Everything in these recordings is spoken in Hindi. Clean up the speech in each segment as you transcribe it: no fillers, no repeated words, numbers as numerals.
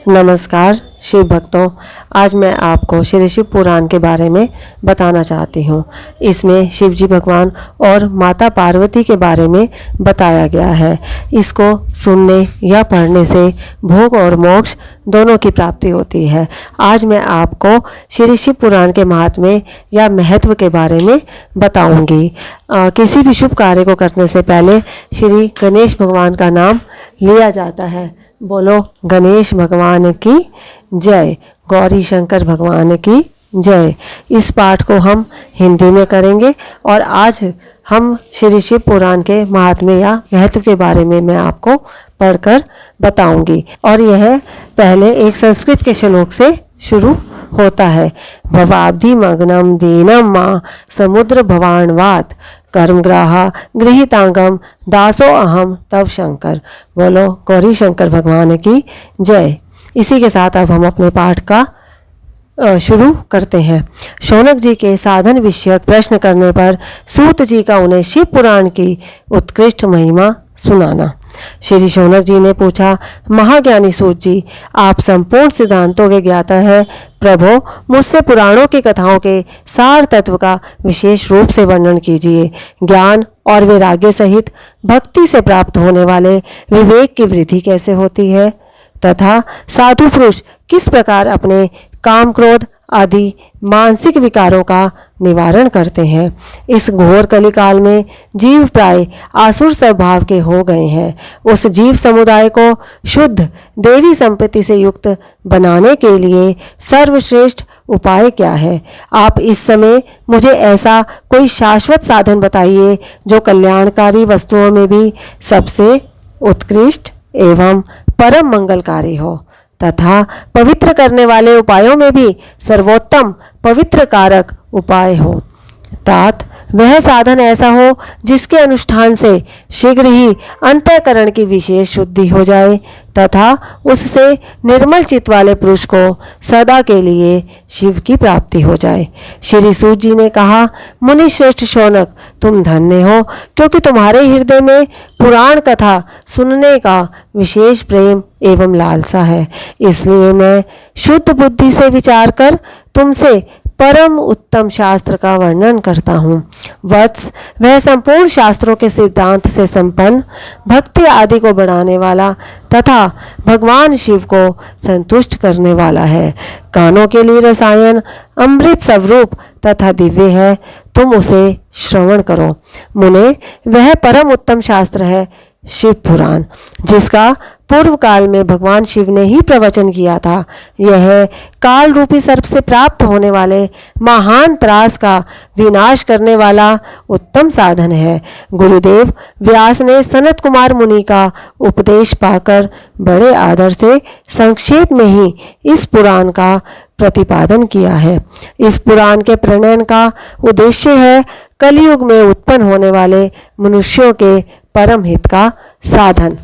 नमस्कार शिव भक्तों, आज मैं आपको श्री शिव पुराण के बारे में बताना चाहती हूँ। इसमें शिव जी भगवान और माता पार्वती के बारे में बताया गया है। इसको सुनने या पढ़ने से भोग और मोक्ष दोनों की प्राप्ति होती है। आज मैं आपको श्री शिव पुराण के महात्म्य या महत्व के बारे में बताऊंगी। किसी भी शुभ कार्य को करने से पहले श्री गणेश भगवान का नाम लिया जाता है। बोलो गणेश भगवान की जय, गौरी शंकर भगवान की जय। इस पाठ को हम हिंदी में करेंगे और आज हम श्री शिव पुराण के महात्म्य या महत्व के बारे में मैं आपको पढ़कर बताऊंगी। और यह पहले एक संस्कृत के श्लोक से शुरू होता है। भवाब्धि मग्नम दीनम माँ समुद्र भवानवात कर्मग्राहा गृहीतांगम दासो अहम तव शंकर। बोलो गौरी शंकर भगवान की जय। इसी के साथ अब हम अपने पाठ का शुरू करते हैं। शौनक जी के साधन विषयक प्रश्न करने पर सूत जी का उन्हें शिव पुराण की उत्कृष्ट महिमा सुनाना। श्री शौनक जी ने पूछा, महाज्ञानी सूत जी, आप संपूर्ण सिद्धांतों के ज्ञाता है। प्रभो, मुझसे पुराणों की कथाओं के सार तत्व का विशेष रूप से वर्णन कीजिए। ज्ञान और वैराग्य सहित भक्ति से प्राप्त होने वाले विवेक की वृद्धि कैसे होती है तथा साधु पुरुष किस प्रकार अपने काम क्रोध आदि मानसिक विकारों का निवारण करते हैं। इस घोर कलिकाल में जीव प्राय आसुर स्वभाव के हो गए हैं। उस जीव समुदाय को शुद्ध देवी संपत्ति से युक्त बनाने के लिए सर्वश्रेष्ठ उपाय क्या है? आप इस समय मुझे ऐसा कोई शाश्वत साधन बताइए जो कल्याणकारी वस्तुओं में भी सबसे उत्कृष्ट एवं परम मंगलकारी हो तथा पवित्र करने वाले उपायों में भी सर्वोत्तम पवित्र कारक उपाय हो। तात वह साधन ऐसा हो जिसके अनुष्ठान से शीघ्र ही अंतःकरण की विशेष शुद्धि हो जाए तथा उससे निर्मल चित्त वाले पुरुष को सदा के लिए शिव की प्राप्ति हो जाए। श्री सूत जी ने कहा, मुनि श्रेष्ठ शौनक, तुम धन्य हो क्योंकि तुम्हारे हृदय में पुराण कथा सुनने का विशेष प्रेम एवं लालसा है। इसलिए मैं शुद्ध बुद्धि से विचार कर तुमसे परम उत्तम शास्त्र का वर्णन करता हूँ। वत्स, वह संपूर्ण शास्त्रों के सिद्धांत से संपन्न, भक्ति आदि को बढ़ाने वाला तथा भगवान शिव को संतुष्ट करने वाला है। कानों के लिए रसायन अमृत स्वरूप तथा दिव्य है, तुम उसे श्रवण करो। मुने, वह परम उत्तम शास्त्र है शिव पुराण, जिसका पूर्व काल में भगवान शिव ने ही प्रवचन किया था। यह काल रूपी सर्प से प्राप्त होने वाले महान त्रास का विनाश करने वाला उत्तम साधन है। गुरुदेव व्यास ने सनत कुमार मुनि का उपदेश पाकर बड़े आदर से संक्षेप में ही इस पुराण का प्रतिपादन किया है। इस पुराण के प्रणयन का उद्देश्य है कलयुग में उत्पन्न होने वाले मनुष्यों के परम हित का साधन।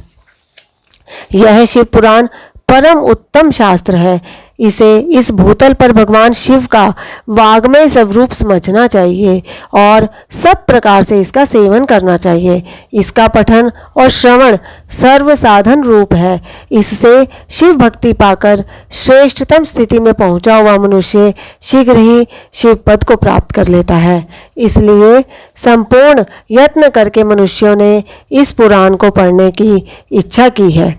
यह शिव पुराण परम उत्तम शास्त्र है। इसे इस भूतल पर भगवान शिव का वाग्मय स्वरूप समझना चाहिए और सब प्रकार से इसका सेवन करना चाहिए। इसका पठन और श्रवण सर्व साधन रूप है। इससे शिव भक्ति पाकर श्रेष्ठतम स्थिति में पहुंचा हुआ मनुष्य शीघ्र ही शिव पद को प्राप्त कर लेता है। इसलिए संपूर्ण यत्न करके मनुष्यों ने इस पुराण को पढ़ने की इच्छा की है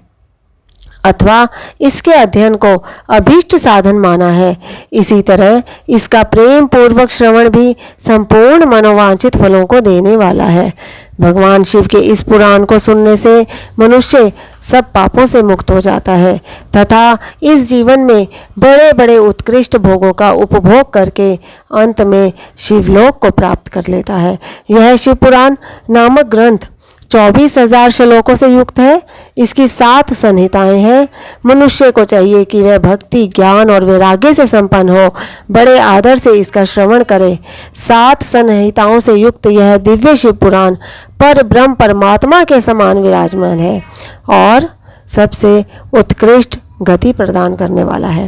अथवा इसके अध्ययन को अभीष्ट साधन माना है। इसी तरह इसका प्रेम पूर्वक श्रवण भी संपूर्ण मनोवांछित फलों को देने वाला है। भगवान शिव के इस पुराण को सुनने से मनुष्य सब पापों से मुक्त हो जाता है तथा इस जीवन में बड़े बड़े उत्कृष्ट भोगों का उपभोग करके अंत में शिवलोक को प्राप्त कर लेता है। यह शिव पुराण नामक ग्रंथ 24,000 श्लोकों से युक्त है। इसकी 7 संहिताएं हैं। मनुष्य को चाहिए कि वह भक्ति, ज्ञान और वैराग्य से संपन्न हो, बड़े आदर से इसका श्रवण करे। 7 संहिताओं से युक्त यह दिव्य शिव पुराण पर ब्रह्म परमात्मा के समान विराजमान है और सबसे उत्कृष्ट गति प्रदान करने वाला है।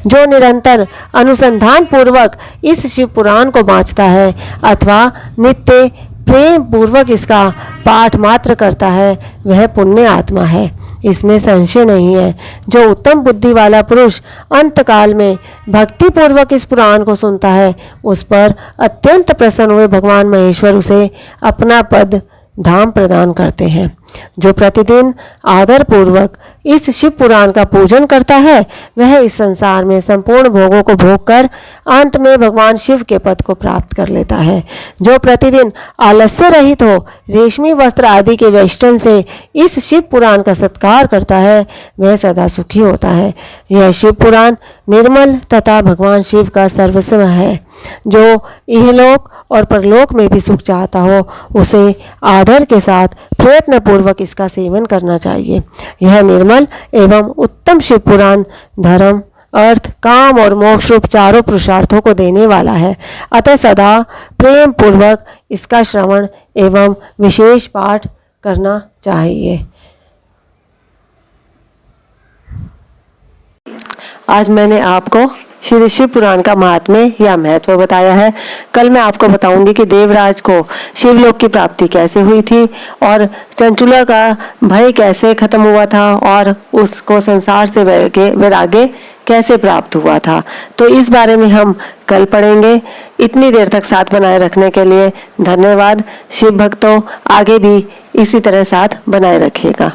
जो निरंतर अनुसंधान पूर्वक इस शिव पुराण को बाँचता है अथवा नित्य प्रेम पूर्वक इसका पाठ मात्र करता है, वह पुण्य आत्मा है। इसमें संशय नहीं है। जो उत्तम बुद्धि वाला पुरुष अंतकाल में भक्ति पूर्वक इस पुराण को सुनता है, उस पर अत्यंत प्रसन्न हुए भगवान महेश्वर उसे अपना पद धाम प्रदान करते हैं। जो प्रतिदिन आदर पूर्वक इस शिव पुराण का पूजन करता है, वह इस संसार में संपूर्ण भोगों को भोग कर अंत में भगवान शिव के पद को प्राप्त कर लेता है। जो प्रतिदिन आलस्य रहित हो रेशमी वस्त्र आदि के वेष्टन से इस शिव पुराण का सत्कार करता है, वह सदा सुखी होता है। यह शिव पुराण निर्मल तथा भगवान शिव का सर्वस्व है। जो इहलोक और परलोक में भी सुख चाहता हो, उसे आदर के साथ प्रयत्न पूर्वक इसका सेवन करना चाहिए। यह निर्मल एवं उत्तम शिव पुराण धर्म, अर्थ, काम और मोक्ष रूप चारों पुरुषार्थों को देने वाला है। अतः सदा प्रेम पूर्वक इसका श्रवण एवं विशेष पाठ करना चाहिए। आज मैंने आपको श्री शिव पुराण का महात्म्य या महत्व बताया है। कल मैं आपको बताऊंगी कि देवराज को शिवलोक की प्राप्ति कैसे हुई थी और चंचुला का भय कैसे खत्म हुआ था और उसको संसार से वैराग्य कैसे प्राप्त हुआ था। तो इस बारे में हम कल पढ़ेंगे। इतनी देर तक साथ बनाए रखने के लिए धन्यवाद। शिव भक्तों, आगे भी इसी तरह साथ बनाए रखिएगा।